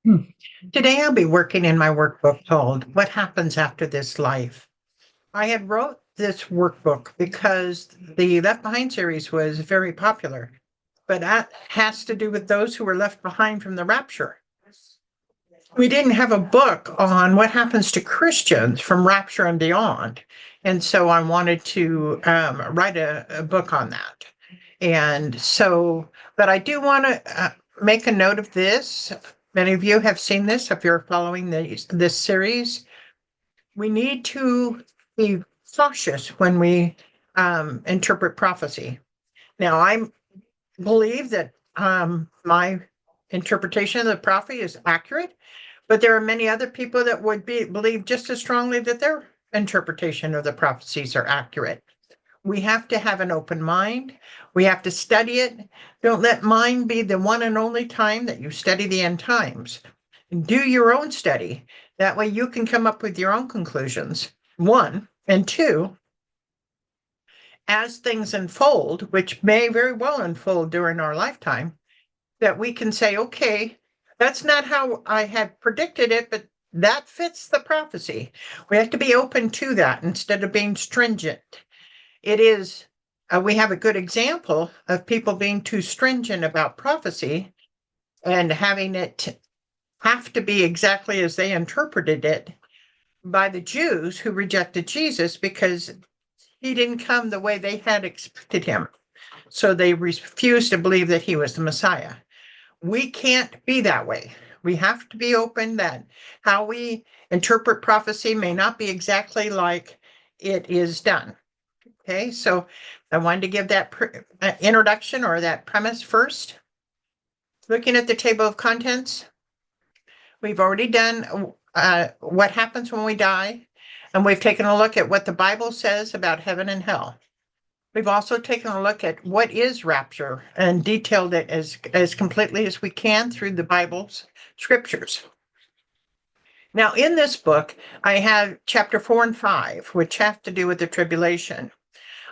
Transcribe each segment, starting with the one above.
Hmm. Today I'll be working in my workbook called What Happens After This Life. I had wrote this workbook because the Left Behind series was very popular, but that has to do with those who were left behind from the rapture. We didn't have a book on what happens to Christians from rapture and beyond. And so I wanted to write a book on that. And so, but I do want to make a note of this. Many of you have seen this if you're following this series. We need to be cautious when we interpret prophecy. Now, I believe that my interpretation of the prophecy is accurate, but there are many other people that would believe just as strongly that their interpretation of the prophecies are accurate. We have to have an open mind. We have to study it. Don't let mine be the one and only time that you study the end times. Do your own study. That way you can come up with your own conclusions. One, and two, as things unfold, which may very well unfold during our lifetime, that we can say, okay, that's not how I had predicted it, but that fits the prophecy. We have to be open to that instead of being stringent. It is, we have a good example of people being too stringent about prophecy and having it have to be exactly as they interpreted it by the Jews who rejected Jesus because he didn't come the way they had expected him. So they refused to believe that he was the Messiah. We can't be that way. We have to be open that how we interpret prophecy may not be exactly like it is done. Okay, so I wanted to give that introduction or that premise first. Looking at the table of contents, we've already done what happens when we die, and we've taken a look at what the Bible says about heaven and hell. We've also taken a look at what is rapture and detailed it as completely as we can through the Bible's scriptures. Now, in this book, I have chapter 4 and 5, which have to do with the tribulation.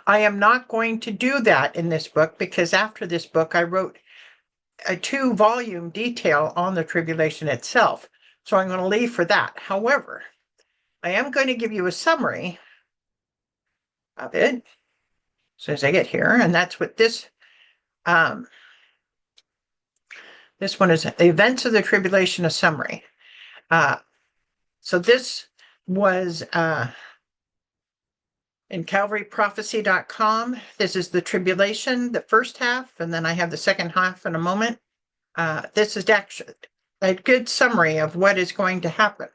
I am not going to do that in this book because after this book, I wrote a 2-volume detail on the tribulation itself. So I'm going to leave for that. However, I am going to give you a summary of it as soon as I get here. And that's what this one is, the events of the tribulation, a summary. So this was in calvaryprophecy.com. This is the tribulation, the first half, and then I have the second half in a moment. This is actually a good summary of what is going to happen.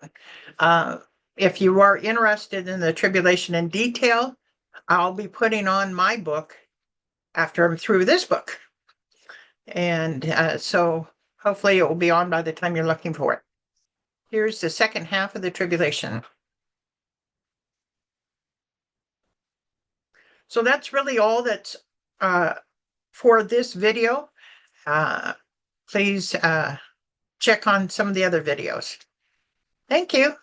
If you are interested in the tribulation in detail, I'll be putting on my book after I'm through this book. And so hopefully it will be on by the time you're looking for it. Here's the second half of the tribulation. So that's really all that's for this video. Please check on some of the other videos. Thank you.